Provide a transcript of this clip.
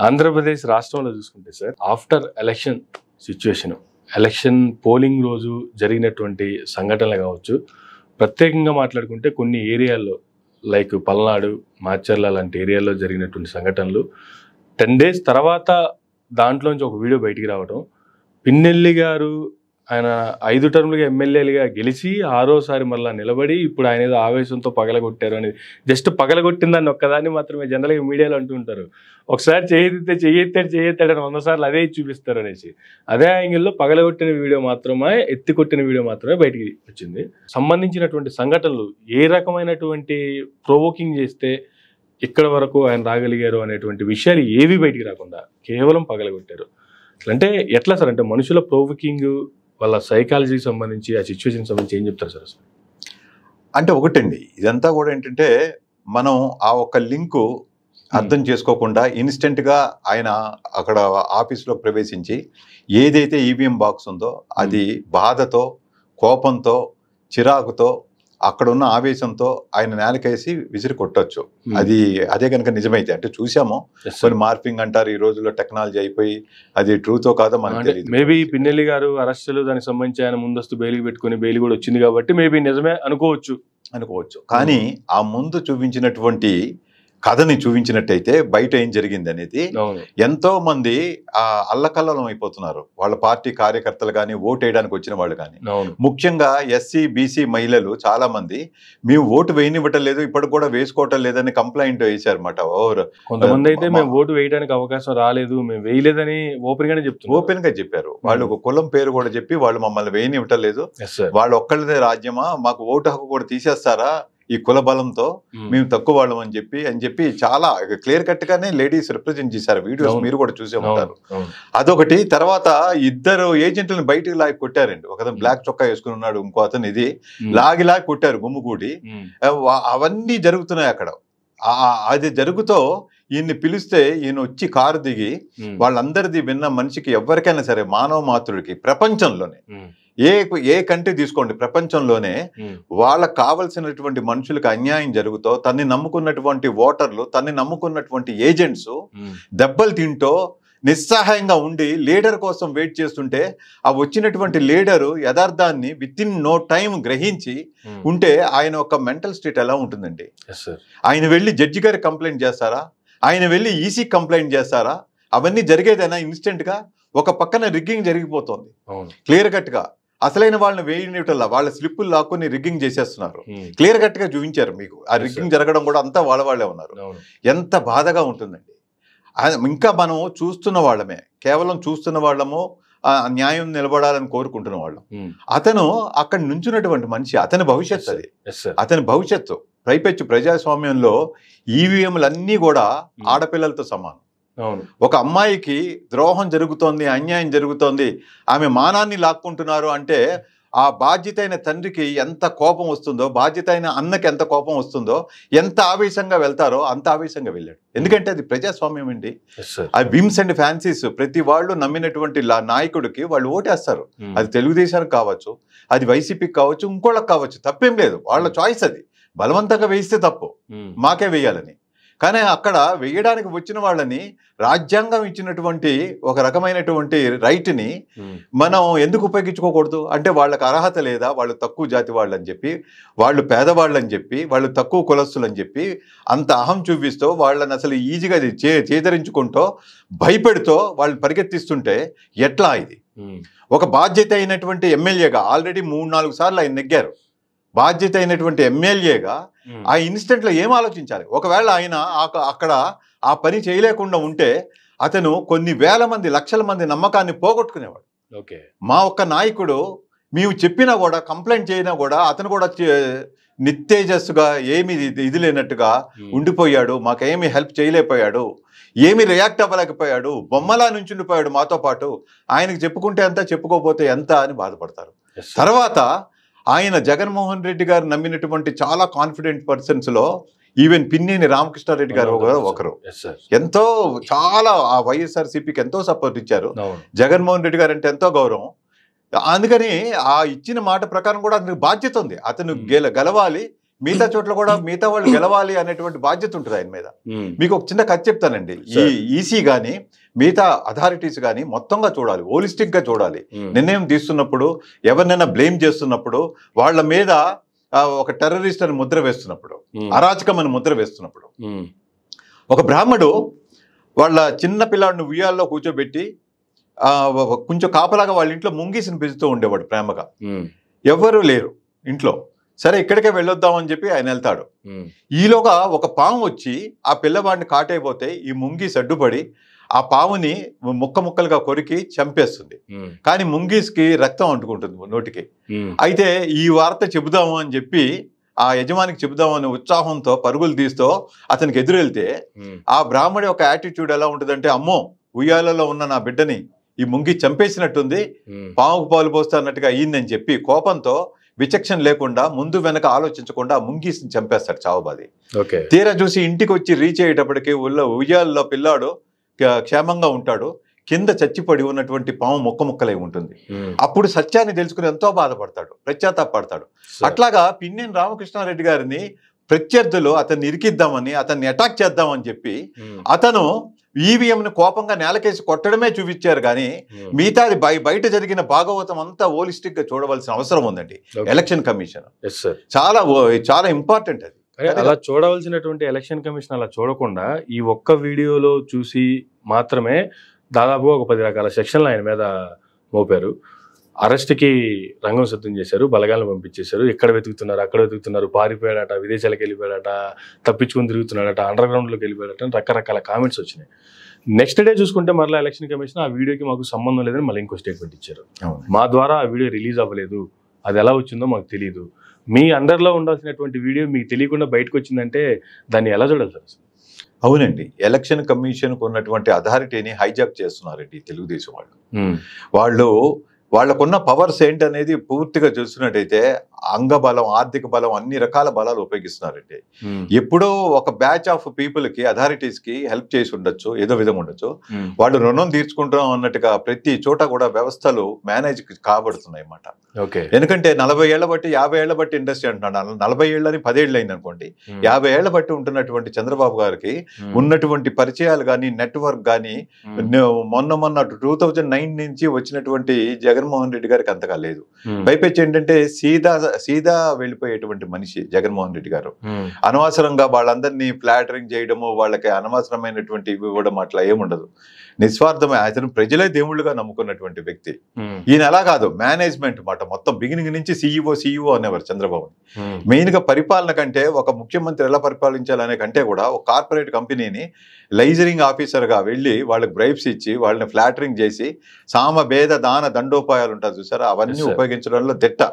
ఆంధ్రప్రదేశ్ రాష్ట్రంలో చూసుకుంటే sir, after election situation, election polling రోజు జరిగినటువంటి సంఘటనలు కావచ్చు, ప్రత్యేకంగా మాట్లాడుకుంటే కొన్ని ఏరియాల్లో లైక్ పల్నాడు, మాచర్ల లాంటి ఏరియాల్లో జరిగినటువంటి సంఘటనలు 10 days తర్వాత దాంట్లోంచి ఒక వీడియో బయటికి రావడం, పిన్నెల్లి గారు ఆయన 5 టర్ములుగా ఎమ్మెల్యేలుగా గెలిచి 6వసారి మళ్ళీ నిలబడి ఇప్పుడు ఆయన ఏదో ఆవేశంతో పగలగొట్టారు అనేది, జస్ట్ పగలగొట్టిందాన్ని ఒక్కదాన్ని మాత్రమే జనరల్గా మీడియాలో అంటూ ఉంటారు. ఒకసారి చేయెత్తాడని 100 సార్లు అదే చూపిస్తారు అనేసి, అదే యాంగిల్లో పగలగొట్టిన వీడియో మాత్రమే, ఎత్తికొట్టిన వీడియో మాత్రమే బయటికి వచ్చింది. సంబంధించినటువంటి సంఘటనలు ఏ రకమైనటువంటి ప్రొవోకింగ్ చేస్తే ఇక్కడ వరకు ఆయన రాగలిగారు అనేటువంటి విషయాలు ఏవి బయటికి రాకుండా కేవలం పగలగొట్టారు. అంటే ఎట్లా సార్, అంటే మనుషుల ప్రొవోకింగ్, వాళ్ళ సైకాలజీకి సంబంధించి, ఆ సిచ్యువేషన్ సంబంధించి ఏం చెప్తారు సార్ అసలు? అంటే ఒకటండి, ఇదంతా కూడా ఏంటంటే మనం ఆ ఒక్క లింకు అర్థం చేసుకోకుండా ఇన్స్టెంట్గా ఆయన అక్కడ ఆఫీస్లో ప్రవేశించి ఏదైతే ఈవీఎం బాక్స్ ఉందో అది బాధతో, కోపంతో, చిరాకుతో, అక్కడ ఉన్న ఆవేశంతో ఆయన నేలకేసి విసిరి కొట్టొచ్చు. అదే కనుక నిజమైతే, అంటే చూసాము కొన్ని మార్పింగ్ అంటారు ఈ రోజుల్లో, టెక్నాలజీ అయిపోయి అది ట్రూతో కాదో మనకు తెలియదు. మేబీ పిన్నెల్లి గారు అరెస్టులు దానికి సంబంధించి ఆయన ముందస్తు బెయిల్ పెట్టుకుని బెయిల్ కూడా వచ్చింది కాబట్టి మేబీ నిజమే అనుకోవచ్చు. కానీ ఆ ముందు చూపించినటువంటి కథని చూపించినట్టయితే బయట ఏం జరిగింది అనేది ఎంతో మంది అల్లకల్లం అయిపోతున్నారు. వాళ్ళ పార్టీ కార్యకర్తలు కానీ, ఓటు వేయడానికి వచ్చిన వాళ్ళు కానీ, ముఖ్యంగా ఎస్సీ బీసీ మహిళలు చాలా మంది మేము ఓటు వేయనివ్వటం లేదు, ఇప్పటికి కూడా వేసుకోవటం లేదని కంప్లైంట్ వేశారన్నమాట. కొంతమంది అయితే మేము ఓటు వేయడానికి అవకాశం రాలేదు, మేము వేయలేదని ఓపెన్ గా చెప్పారు. వాళ్ళు ఒక కులం పేరు కూడా చెప్పి వాళ్ళు మమ్మల్ని వేయనివ్వటం లేదు, వాళ్ళు ఒక్కళ్ళదే రాజ్యమా, మాకు ఓటు హక్కు కూడా తీసేస్తారా ఈ కుల బలంతో, మేము తక్కువ వాళ్ళం అని చెప్పి చాలా క్లియర్ కట్ గానే లేడీస్ రిప్రజెంట్ చేశారు. వీడియోస్ మీరు కూడా చూసే ఉంటారు. అదొకటి. తర్వాత 2 ఏజెంట్లను బయటకు లాగి కొట్టారండి. ఒక అతను బ్లాక్ చొక్కా వేసుకుని ఉన్నాడు, ఇంకో అతను ఇది లాగి కొట్టారు గుమ్ముకూడి. అవన్నీ జరుగుతున్నాయి అక్కడ. అది జరుగుతూ ఈయన్ని పిలిస్తే ఈయన వచ్చి కారు దిగి వాళ్ళందరిది విన్న మనిషికి ఎవరికైనా సరే, మానవ మాతృడికి ప్రపంచంలోనే ఏ కంట్రీ తీసుకోండి, ప్రపంచంలోనే వాళ్ళకు కావలసినటువంటి మనుషులకు అన్యాయం జరుగుతూ, తన్ని నమ్ముకున్నటువంటి ఓటర్లు, తన్ని నమ్ముకున్నటువంటి ఏజెంట్స్ దెబ్బలు తింటూ నిస్సహాయంగా ఉండి లీడర్ కోసం వెయిట్ చేస్తుంటే, ఆ వచ్చినటువంటి లీడరు యథార్థాన్ని విత్ ఇన్ నో టైం గ్రహించి ఉంటే ఆయన ఒక మెంటల్ స్టేట్ ఎలా ఉంటుందండి? ఆయన వెళ్ళి జడ్జి గారికి కంప్లైంట్ చేస్తారా? ఆయన వెళ్ళి ఈసీ కంప్లైంట్ చేస్తారా? అవన్నీ జరిగేదైనా ఇన్స్టెంట్గా? ఒక పక్కన రిగ్గింగ్ జరిగిపోతుంది క్లియర్ కట్ గా. అసలైన వాళ్ళని వేయనివటల్లా వాళ్ళ స్లిప్పులు లాక్కుని రిగ్గింగ్ చేసేస్తున్నారు. క్లియర్ కట్ గా చూపించారు మీకు. ఆ రిగ్గింగ్ జరగడం కూడా అంతా వాళ్ళే ఉన్నారు. ఎంత బాధగా ఉంటుందండి. ఇంకా మనం చూస్తున్న వాళ్ళమే, కేవలం చూస్తున్న వాళ్ళము, న్యాయం నిలబడాలని కోరుకుంటున్న వాళ్ళం. అతను అక్కడ నుంచున్నటువంటి మనిషి, అతని భవిష్యత్తు అది, అతని భవిష్యత్తు. పైపెచ్చు ప్రజాస్వామ్యంలో ఈవీఎంలన్నీ కూడా ఆడపిల్లలతో సమానం. ఒక అమ్మాయికి ద్రోహం జరుగుతోంది, అన్యాయం జరుగుతోంది, ఆమె మానాన్ని లాక్కుంటున్నారు అంటే ఆ బాధ్యత అయిన తండ్రికి ఎంత కోపం వస్తుందో, బాధ్యత అయిన అన్నకి ఎంత కోపం వస్తుందో, ఎంత ఆవేశంగా వెళ్తారో అంత ఆవేశంగా వెళ్ళాడు. ఎందుకంటే అది ప్రజాస్వామ్యం అండి. అది విమ్స్ అండ్ ఫ్యాన్సీస్, ప్రతి వాళ్ళు నమ్మినటువంటి నాయకుడికి వాళ్ళు ఓటేస్తారు. అది తెలుగుదేశానికి కావచ్చు, అది వైసీపీకి కావచ్చు, ఇంకోళ్ళకి కావచ్చు, తప్పేం లేదు, వాళ్ళ చాయిస్. అది బలవంతంగా వేయిస్తే తప్పు, మాకే వేయాలని. కానీ అక్కడ వేయడానికి వచ్చిన వాళ్ళని రాజ్యాంగం ఇచ్చినటువంటి ఒక రకమైనటువంటి రైట్ని మనం ఎందుకు ఉపయోగించుకోకూడదు? అంటే వాళ్ళకి అర్హత లేదా, వాళ్ళు తక్కువ జాతి వాళ్ళు అని చెప్పి, వాళ్ళు పేదవాళ్ళు అని చెప్పి, వాళ్ళు తక్కువ కులస్తులు అని చెప్పి అంత అహం చూపిస్తూ వాళ్ళని అసలు ఈజీగా చేదరించుకుంటూ భయపెడుతూ వాళ్ళు పరిగెత్తిస్తుంటే ఎట్లా? ఇది ఒక బాధ్యత అయినటువంటి ఎమ్మెల్యేగా ఆల్రెడీ 3-4 సార్లు ఆయన నెగ్గారు. బాధ్యత అయినటువంటి ఎమ్మెల్యేగా ఆ ఇన్స్టెంట్లో ఏం ఆలోచించాలి? ఒకవేళ ఆయన అక్కడ ఆ పని చేయలేకుండా ఉంటే అతను కొన్ని వేల మంది, లక్షల మంది నమ్మకాన్ని పోగొట్టుకునేవాడు. మా ఒక్క నాయకుడు మేము చెప్పినా కూడా, కంప్లైంట్ చేయినా కూడా అతను కూడా నిత్తేజస్సుగా ఏమి ఇది లేనట్టుగా ఉండిపోయాడు, మాకేమీ హెల్ప్ చేయలేకపోయాడు, ఏమి రియాక్ట్ అవ్వలేకపోయాడు, బొమ్మలా నుంచి ఉండిపోయాడు మాతో పాటు. ఆయనకు చెప్పుకుంటే ఎంత, చెప్పుకోకపోతే ఎంత అని బాధపడతారు. తర్వాత ఆయన జగన్మోహన్ రెడ్డి గారు నమ్మినటువంటి చాలా కాన్ఫిడెంట్ పర్సన్స్ లో ఈవెన్ పిన్నేని రామకృష్ణారెడ్డి గారు ఒకరు. ఎంతో చాలా ఆ వైఎస్ఆర్సీపీకి ఎంతో సపోర్ట్ ఇచ్చారు. జగన్మోహన్ రెడ్డి గారు అంటే ఎంతో గౌరవం. అందుకని ఆ ఇచ్చిన మాట ప్రకారం కూడా అతనికి బాధ్యత ఉంది. అతను గెలవాలి, మిగతా చోట్ల కూడా మిగతా వాళ్ళు గెలవాలి అనేటువంటి బాధ్యత ఉంటుంది ఆయన మీద. మీకు ఒక చిన్న కథ చెప్తానండి. ఈ ఈసీ కానీ మిగతా అథారిటీస్ కానీ మొత్తంగా చూడాలి, హోలిస్టిక్ గా చూడాలి. నిర్ణయం తీస్తున్నప్పుడు, ఎవరినైనా బ్లేమ్ చేస్తున్నప్పుడు, వాళ్ళ మీద ఒక టెర్రరిస్ట్ అని ముద్ర వేస్తున్నప్పుడు, అరాచకం అని ముద్ర వేస్తున్నప్పుడు, ఒక బ్రాహ్మడు వాళ్ళ చిన్న పిల్లాడిని ఉయ్యాల్లో కూర్చోబెట్టి కొంచెం కాపలాగా వాళ్ళ ఇంట్లో ముంగీసిని పెంచుతూ ఉండేవాడు ప్రేమగా. ఎవ్వరూ లేరు ఇంట్లో. సరే ఇక్కడికే వెళ్ళొద్దామని చెప్పి ఆయన వెళ్తాడు. ఈలోగా ఒక పాము వచ్చి ఆ పిల్లవాడిని కాటైపోతే ఈ ముంగీస్ అడ్డుపడి ఆ పాముని ముక్కలుగా కొరికి చంపేస్తుంది. కానీ ముంగీస్కి రక్తం అంటుకుంటుంది నోటికి. అయితే ఈ వార్త చెబుదాము అని చెప్పి ఆ యజమానికి చెబుదామని ఉత్సాహంతో పరుగులు తీస్తూ అతనికి ఎదురెళ్తే ఆ బ్రాహ్మడి ఒక యాటిట్యూడ్ ఎలా ఉంటుందంటే, అమ్మో ఉయ్యాలలో ఉన్న నా బిడ్డని ఈ ముంగి చంపేసినట్టుంది, పాముకు పాలు పోస్తా అన్నట్టుగా అయ్యిందని చెప్పి కోపంతో విచక్షణ లేకుండా ముందు వెనక ఆలోచించకుండా ఆ ముంగీస్ని చంపేస్తాడు చావుబాది. తీరా చూసి ఇంటికి వచ్చి రీచ్ అయ్యేటప్పటికి ఉయ్యాల్లో పిల్లాడు క్షేమంగా ఉంటాడు, కింద చచ్చిపడి ఉన్నటువంటి పాము ముక్కలై ఉంటుంది. అప్పుడు సత్యాన్ని తెలుసుకుని ఎంతో బాధపడతాడు, పశ్చాత్తాపడతాడు. అట్లాగా పిన్నెని రామకృష్ణారెడ్డి గారిని ప్రత్యర్థులు అతన్ని ఇరికిద్దామని, అతన్ని అటాక్ చేద్దామని చెప్పి అతను ఈవీఎంను కోపంగా నేలకేసి కొట్టడమే చూపించారు. కానీ మిగతాది బయట జరిగిన భాగవతం అంతా హోలిస్టిక్ గా చూడవలసిన అవసరం ఉందండి. ఎలక్షన్ కమిషన్ చాలా చాలా ఇంపార్టెంట్. అది అలా చూడవలసినటువంటి ఎలక్షన్ కమిషన్ అలా చూడకుండా ఈ ఒక్క వీడియోలో చూసి మాత్రమే దాదాపు ఒక 10 రకాల సెక్షన్లు ఆయన మీద మోపారు. అరెస్ట్కి రంగం సిద్ధం చేశారు, బలగాలను పంపించేశారు. ఎక్కడ వెతుకుతున్నారు, అక్కడ వెతుకుతున్నారు, పారిపోయాడట, విదేశాలకు వెళ్ళిపోయాడట, తప్పించుకొని తిరుగుతున్నాడట, అండర్ గ్రౌండ్లోకి వెళ్ళిపోయాడట, రకరకాల కామెంట్స్ వచ్చినాయి. నెక్స్ట్ డే చూసుకుంటే మరలా ఎలక్షన్ కమిషన్ ఆ వీడియోకి మాకు సంబంధం లేదని మళ్ళీ ఇంకో స్టేట్మెంట్ ఇచ్చారు. మా ద్వారా ఆ వీడియో రిలీజ్ అవ్వలేదు, అది ఎలా వచ్చిందో మాకు తెలియదు. మీ అండర్లో ఉండాల్సినటువంటి వీడియో మీకు తెలియకుండా బయటకు వచ్చిందంటే దాన్ని ఎలా చూడాలి సార్? అవునండి, ఎలక్షన్ కమిషన్కు ఉన్నటువంటి అథారిటీని హైజాక్ చేస్తున్నారండి తెలుగుదేశం వాళ్ళు. వాళ్ళకున్న పవర్స్ ఏంటనేది పూర్తిగా చూసినట్టయితే అంగబలం, ఆర్థిక బలం, అన్ని రకాల బలాలు ఉపయోగిస్తున్నారండి. ఎప్పుడో ఒక బ్యాచ్ ఆఫ్ పీపుల్ కి, అథారిటీస్ కి హెల్ప్ చేసి ఉండొచ్చు, ఏదో విధంగా ఉండొచ్చు. వాళ్ళు రుణం తీర్చుకుంటాం అన్నట్టుగా ప్రతి చోట కూడా వ్యవస్థలు మేనేజ్ కాబడుతున్నాయి అన్నమాట. ఎందుకంటే 40 ఏళ్ల బట్టి 50 ఏళ్ల బట్టి ఇండస్ట్రీ అంటున్నాడు. 40 ఏళ్ళని 10 ఏళ్ళు అయింది అనుకోండి. 50 ఏళ్ల బట్టి ఉంటున్నటువంటి చంద్రబాబు గారికి ఉన్నటువంటి పరిచయాలు కానీ, నెట్వర్క్ కానీ మొన్న 2009 నుంచి వచ్చినటువంటి జగన్మోహన్ రెడ్డి గారికి అంతగా లేదు. పైపెచ్చి ఏంటంటే సీదా వెళ్ళిపోయేటువంటి మనిషి జగన్మోహన్ రెడ్డి గారు. అనవసరంగా వాళ్ళందరినీ ఫ్లాటరింగ్ చేయడము, వాళ్ళకి అనవసరమైనటువంటి ఇవ్వడం అట్లా ఏముండదు. నిస్వార్థమే. అతను ప్రజలే దేవుళ్ళుగా నమ్ముకున్నటువంటి వ్యక్తి. ఈయన అలా కాదు, మేనేజ్మెంట్ మాట మొత్తం బిగినింగ్ నుంచి సీఈఓ అనేవారు చంద్రబాబు. మెయిన్ గా పరిపాలన కంటే ఒక ముఖ్యమంత్రి ఎలా పరిపాలించాలనే కంటే కూడా ఒక కార్పొరేట్ కంపెనీని లైజరింగ్ ఆఫీసర్ గా వెళ్ళి వాళ్ళకి బ్రైబ్స్ ఇచ్చి వాళ్ళని ఫ్లాటరింగ్ చేసి సామ భేద దాన దండోపాయాలు ఉంటారు చూసారా, అవన్నీ ఉపయోగించడంలో దిట్ట.